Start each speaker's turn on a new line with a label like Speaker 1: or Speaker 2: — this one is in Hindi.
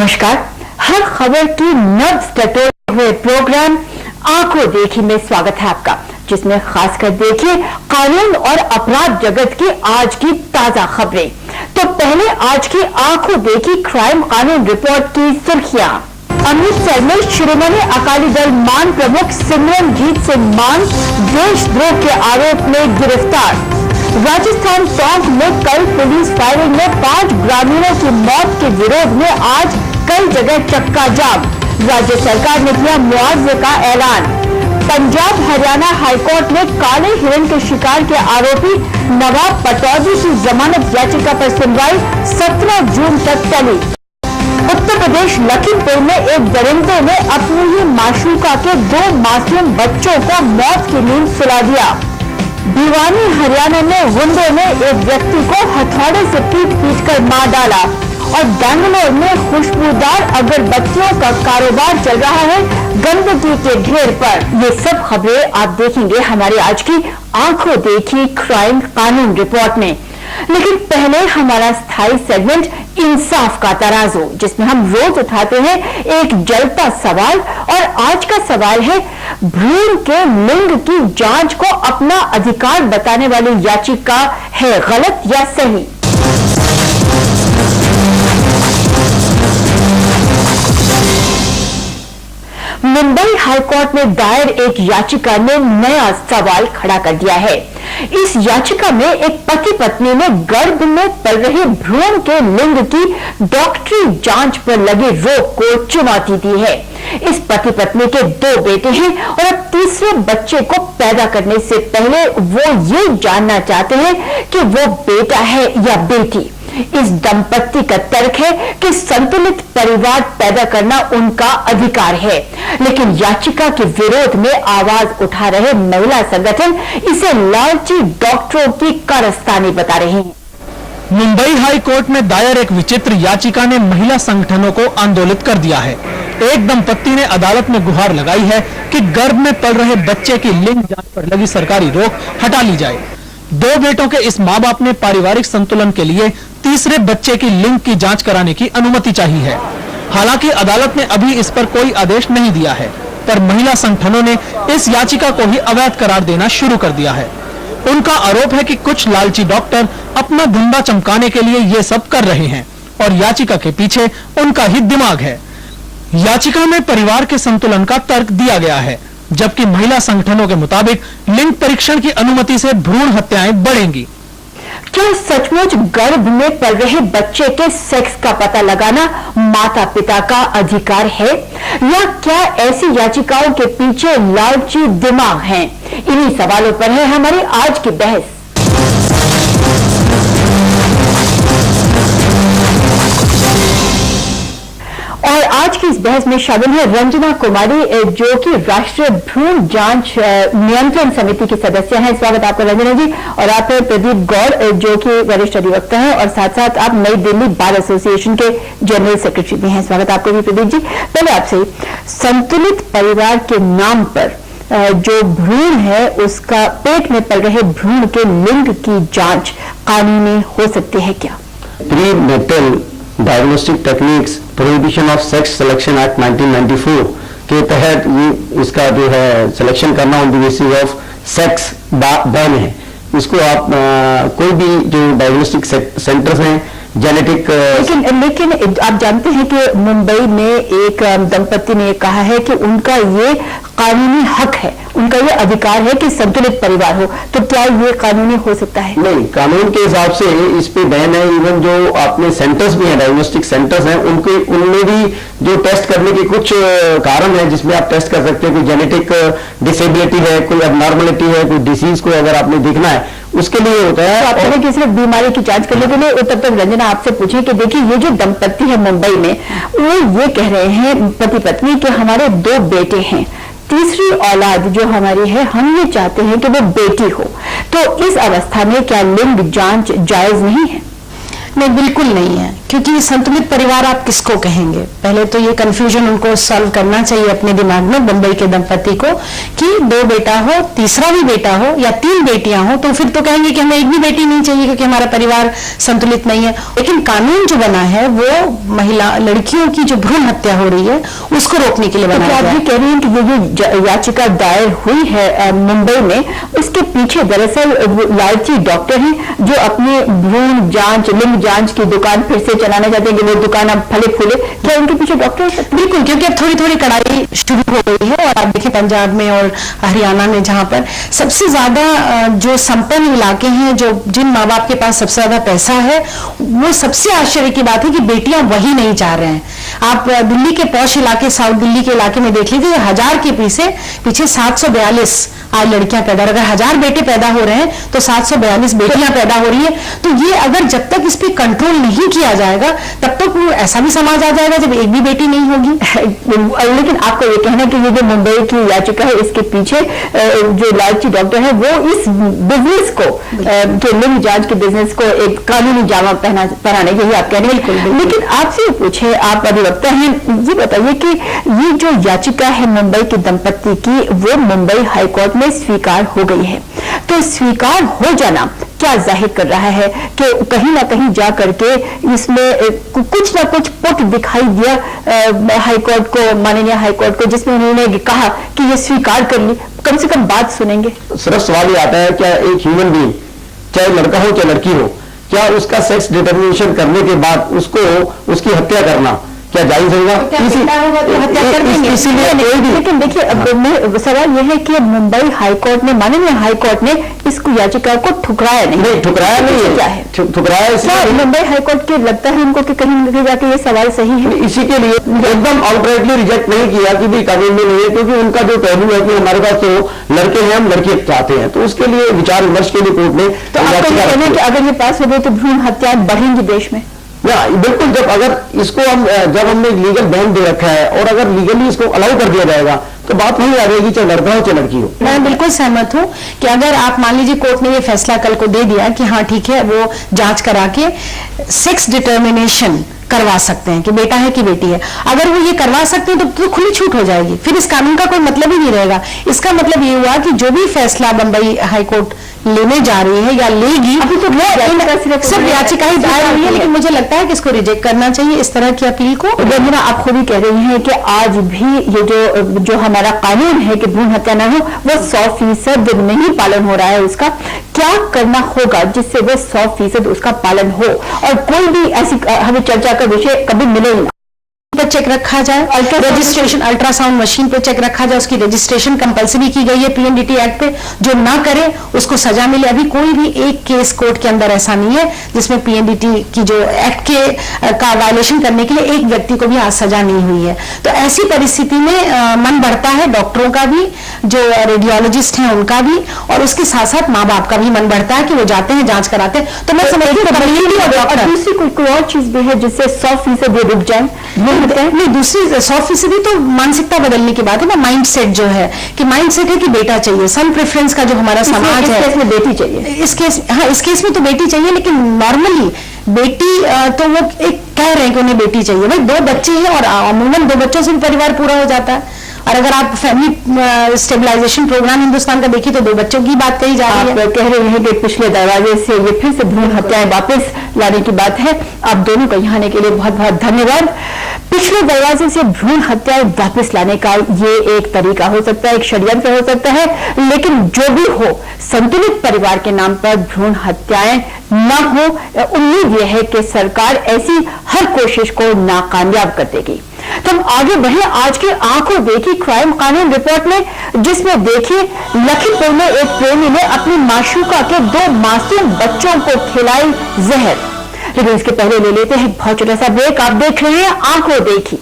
Speaker 1: नमस्कार। हर खबर की नब्ज टटोलते हुए प्रोग्राम आंखों देखी में स्वागत है आपका, जिसमें खासकर देखिए कानून और अपराध जगत की आज की ताजा खबरें। तो पहले आज की आंखों देखी क्राइम कानून रिपोर्ट की सुर्खियां। अमृतसर में शिरोमणि अकाली दल मान प्रमुख सिमरनजीत सिंह मान देशद्रोह के आरोप में गिरफ्तार। राजस्थान टोंक में कल पुलिस फायरिंग में 5 ग्रामीणों की मौत के विरोध में आज कई जगह चक्का जाम। राज्य सरकार ने किया मुआवजे का ऐलान। पंजाब हरियाणा हाईकोर्ट में काले हिरण के शिकार के आरोपी नवाब पटौदी की जमानत याचिका पर सुनवाई 17 जून तक टली। उत्तर प्रदेश लखीमपुर में एक दरिंदे ने अपनी ही माशूका के 2 मासूम बच्चों को मौत की नींद सुला दिया। भिवानी हरियाणा में गुंडों ने एक व्यक्ति को हथौड़े से पीट कर मार डाला। और बेंगलोर में खुशबूदार अगरबत्तियों का कारोबार चल रहा है गंदगी के ढेर पर। ये सब खबरें आप देखेंगे हमारी आज की आंखों देखी क्राइम कानून रिपोर्ट में। लेकिन पहले हमारा स्थायी सेगमेंट इंसाफ का तराजू, जिसमें हम रोज उठाते हैं एक जलता सवाल। और आज का सवाल है भ्रूण के लिंग की जांच को अपना अधिकार बताने वाली याचिका है गलत या सही। मुंबई हाईकोर्ट में दायर एक याचिका ने नया सवाल खड़ा कर दिया है। इस याचिका में एक पति पत्नी ने गर्भ में पल रहे भ्रूण के लिंग की डॉक्टरी जांच पर लगी रोक को चुनौती दी है। इस पति पत्नी के 2 बेटे हैं और अब तीसरे बच्चे को पैदा करने से पहले वो ये जानना चाहते हैं कि वो बेटा है या बेटी। इस दंपत्ति का तर्क है कि संतुलित परिवार पैदा करना उनका अधिकार है, लेकिन याचिका के विरोध में आवाज उठा रहे महिला संगठन इसे लालची डॉक्टरों की कारस्तानी बता रहे हैं।
Speaker 2: मुंबई हाई कोर्ट में दायर एक विचित्र याचिका ने महिला संगठनों को आंदोलित कर दिया है। एक दंपत्ति ने अदालत में गुहार लगाई है कि गर्भ में पल रहे बच्चे की लिंग जांच पर लगी सरकारी रोक हटा ली जाए। 2 बेटों के इस मां बाप ने पारिवारिक संतुलन के लिए तीसरे बच्चे की लिंग की जांच कराने की अनुमति चाहिए है। हालांकि अदालत ने अभी इस पर कोई आदेश नहीं दिया है, पर महिला संगठनों ने इस याचिका को ही अवैध करार देना शुरू कर दिया है। उनका आरोप है कि कुछ लालची डॉक्टर अपना धंधा चमकाने के लिए ये सब कर रहे हैं और याचिका के पीछे उनका ही दिमाग है। याचिका में परिवार के संतुलन का तर्क दिया गया है, जबकि महिला संगठनों के मुताबिक लिंग परीक्षण की अनुमति से भ्रूण हत्याएं बढ़ेंगी।
Speaker 1: क्या सचमुच गर्भ में पल रहे बच्चे के सेक्स का पता लगाना माता पिता का अधिकार है, या क्या ऐसी याचिकाओं के पीछे लालची दिमाग हैं? इन्हीं सवालों पर है हमारी आज की बहस। और आज की इस बहस में शामिल है रंजना कुमारी, जो कि राष्ट्रीय भ्रूण जांच नियंत्रण समिति की सदस्य हैं। स्वागत आपका रंजना जी। और आप हैं प्रदीप गौड़, जो कि वरिष्ठ अधिवक्ता हैं और साथ साथ आप नई दिल्ली बार एसोसिएशन के जनरल सेक्रेटरी भी हैं। स्वागत आपको भी प्रदीप जी। पहले आपसे, संतुलित परिवार के नाम पर जो भ्रूण है उसका पेट में पल रहे भ्रूण के लिंग की जांच कानूनी हो सकती है क्या?
Speaker 3: Prenatal diagnostic techniques prohibition of sex selection act 1994 के तहत ये इसका जो है सिलेक्शन करना on the basis of sex ban है। इसको आप कोई भी जो डायग्नोस्टिक सेंटर्स हैं जेनेटिक
Speaker 1: लेकिन आप जानते हैं कि मुंबई में एक दंपत्ति ने कहा है कि उनका ये कानूनी हक है, उनका ये अधिकार है कि संतुलित परिवार हो। तो क्या ये कानूनी हो सकता है?
Speaker 3: नहीं, कानून के हिसाब से इस पे बैन है। इवन जो अपने सेंटर्स भी हैं, डायग्नोस्टिक सेंटर्स हैं, उनमें भी जो टेस्ट करने के कुछ कारण है जिसमें आप टेस्ट कर सकते हैं। कोई जेनेटिक डिसेबिलिटी है, कोई अबनॉर्मलिटी है, कोई डिसीज को अगर आपने देखना है उसके लिए होता है।
Speaker 1: तो आप कहें कि सिर्फ बीमारी की जांच करने के लिए। तब तक रंजना आपसे पूछे कि देखिए ये जो दंपत्ति है मुंबई में, वो ये कह रहे हैं पति पत्नी कि हमारे 2 बेटे हैं, तीसरी औलाद जो हमारी है हम ये चाहते हैं कि वो बेटी हो। तो इस अवस्था में क्या लिंग जांच जायज नहीं है?
Speaker 4: नहीं, बिल्कुल नहीं है, क्योंकि संतुलित परिवार आप किसको कहेंगे? पहले तो ये कंफ्यूजन उनको सॉल्व करना चाहिए अपने दिमाग में, बंबई के दंपति को, कि 2 बेटा हो, तीसरा भी बेटा हो या 3 बेटियां हो, तो फिर तो कहेंगे कि हमें एक भी बेटी नहीं चाहिए क्योंकि हमारा परिवार संतुलित नहीं है। लेकिन कानून जो बना है वो लड़कियों की जो भ्रूण हत्या हो रही है उसको रोकने के लिए बना है।
Speaker 1: आप भी कह रही हैं कि ये जो याचिका दायर हुई है मुंबई में, उसके पीछे दरअसल लालची डॉक्टर हैं जो अपने भ्रूण जांच, लिंग जांच की दुकान फिर से चलाना चाहते हैं कि वो दुकान अब फले फूले। क्या उनके पीछे डॉक्टर?
Speaker 4: बिल्कुल, क्योंकि अब थोड़ी थोड़ी कड़ाई शुरू हो गई है। और आप देखिए पंजाब में और हरियाणा में, जहां पर सबसे ज्यादा जो संपन्न इलाके हैं, जो जिन माँ बाप के पास सबसे ज्यादा पैसा है, वो सबसे आश्चर्य की बात है कि बेटियां वही नहीं चाह रहे हैं। आप दिल्ली के पौष इलाके, साउथ दिल्ली के इलाके में देख लीजिए, 1000 के पीछे 742 आज लड़कियां पैदा, अगर 1000 बेटे पैदा हो रहे हैं तो 742 बेटियां पैदा हो रही है। तो ये अगर जब तक इस पे कंट्रोल नहीं किया जाएगा तब तक वो ऐसा भी समाज आ जाएगा जब एक भी बेटी नहीं होगी।
Speaker 1: लेकिन आपको ये कहना है कि ये जो मुंबई की याचिका है, इसके पीछे जो लालची डॉक्टर है वो इस बिजनेस को, के लिंग जांच के बिजनेस को एक कानूनी जामा पहनाने के लिए आप कह रहे हैं। लेकिन आपसे पूछे, आप अधिवक्ता हैं, ये बताइए कि ये जो याचिका है मुंबई के दंपति की, वो मुंबई हाईकोर्ट में स्वीकार हो गई है। तो स्वीकार हो जाना क्या जाहिर कर रहा है कि कहीं ना कहीं जा करके इसमें कुछ ना कुछ पुट दिखाई दिया हाईकोर्ट को, माननीय हाईकोर्ट को, जिसमें उन्होंने कहा कि ये स्वीकार कर ली, कम से कम बात सुनेंगे।
Speaker 3: सिर्फ सवाल ये आता है, क्या एक ह्यूमन बीइंग, चाहे लड़का हो चाहे लड़की हो, क्या उसका सेक्स डिटर्मिनेशन करने के बाद उसको उसकी हत्या करना क्या जायज होगा?
Speaker 1: इसीलिए लेकिन देखिए, अब सवाल यह है कि मुंबई हाईकोर्ट ने, माननीय हाईकोर्ट ने इसको याचिका को ठुकराया नहीं।
Speaker 3: ठुकराया नहीं है,
Speaker 1: क्या है
Speaker 3: ठुकराया
Speaker 1: मुंबई हाईकोर्ट के लगता है उनको कि कहीं न कहीं जाके ये सवाल सही है।
Speaker 3: इसी के लिए एकदम आउटराइटली रिजेक्ट नहीं किया कि भी कानून में नहीं है, क्योंकि उनका जो पहलू है कि हमारे पास तो लड़के हैं, हम लड़के चाहते हैं, तो उसके लिए विचार विमर्श के लिए कोर्ट ने।
Speaker 1: तो आपको ये कहना है कि अगर ये पास हो गए तो भ्रूण हत्याएं बढ़ेंगी देश में?
Speaker 3: बिल्कुल, जब हमने लीगल बैन दे रखा है और अगर लीगली इसको अलाउ कर दिया जाएगा तो बात वही आ जाएगी, चाहे लड़का हो चाहे लड़की हो।
Speaker 4: मैं बिल्कुल सहमत हूँ कि अगर आप मान लीजिए कोर्ट ने ये फैसला कल को दे दिया कि हाँ ठीक है, वो जांच करा के सेक्स डिटर्मिनेशन करवा सकते हैं कि बेटा है कि बेटी है, अगर वो ये करवा सकते हैं तो खुली छूट हो जाएगी, फिर इस कानून का कोई मतलब ही नहीं रहेगा। इसका मतलब ये हुआ कि जो भी फैसला बंबई हाईकोर्ट लेने जा रही है या लेगी, अभी तो सिर्फ याचिका ही दायर हुई है, लेकिन मुझे लगता है कि इसको रिजेक्ट करना चाहिए इस तरह की अपील को।
Speaker 1: वंदना, आप खुद ही कह रही हैं कि आज भी ये जो हमारा कानून है कि भ्रूण हत्या न हो, वो 100% नहीं पालन हो रहा है। उसका क्या करना होगा जिससे वो 100% उसका पालन हो और कोई भी ऐसी हमें चर्चा का विषय कभी मिले ही ना?
Speaker 4: पर चेक रखा जाए, रजिस्ट्रेशन अल्ट्रासाउंड मशीन पे चेक रखा जाए, उसकी रजिस्ट्रेशन कंपलसरी की गई है पीएनडीटी एक्ट पे, जो ना करे उसको सजा मिले। अभी कोई भी एक केस कोर्ट के अंदर ऐसा नहीं है जिसमें पीएनडीटी की जो एक्ट के का वायलेशन करने के लिए एक व्यक्ति को भी आज सजा नहीं हुई है। तो ऐसी परिस्थिति में मन बढ़ता है डॉक्टरों का भी, जो रेडियोलॉजिस्ट हैं उनका भी, और उसके साथ साथ माँ बाप का भी मन बढ़ता है कि वो जाते हैं, जांच कराते हैं। तो मैं समझती हूँ
Speaker 1: दूसरी कोई और चीज भी है जिससे 100% रुक जाए।
Speaker 4: नहीं, दूसरी 100% तो मानसिकता बदलने की बात है ना, माइंड सेट जो है कि माइंड सेट है कि बेटा चाहिए, सन प्रेफरेंस का जो हमारा समाज है,
Speaker 1: इसमें बेटी चाहिए।
Speaker 4: इस केस में तो बेटी चाहिए, लेकिन नॉर्मली बेटी तो वो एक कह रहे हैं कि उन्हें बेटी चाहिए। भाई 2 बच्चे हैं और अमूमन 2 बच्चों से भी परिवार पूरा हो जाता है। और अगर आप फैमिली स्टेबलाइजेशन प्रोग्राम हिंदुस्तान का देखिए तो 2 बच्चों की बात कही जा रही है।
Speaker 1: आप कह रहे हैं कि पिछले दरवाजे से ये फिर से भ्रूण हत्याएं वापस लाने की बात है। आप दोनों को यहाँ आने के लिए बहुत बहुत धन्यवाद। पिछले दरवाजे से भ्रूण हत्याएं वापस लाने का ये एक तरीका हो सकता है, एक षड्यंत्र हो सकता है, लेकिन जो भी हो, संतुलित परिवार के नाम पर भ्रूण हत्याएं न हो, उम्मीद यह है कि सरकार ऐसी हर कोशिश को नाकामयाब कर देगी। तो हम आगे बढ़े आज के आंखों देखी क्राइम कानून रिपोर्ट में, जिसमें देखिए लखीमपुर में एक प्रेमी ने अपनी माशूका के 2 मासूम बच्चों को खिलाई जहर। लेकिन इसके पहले ले लेते हैं बहुत छोटा सा ब्रेक। आप देख रहे हैं आंखों देखी।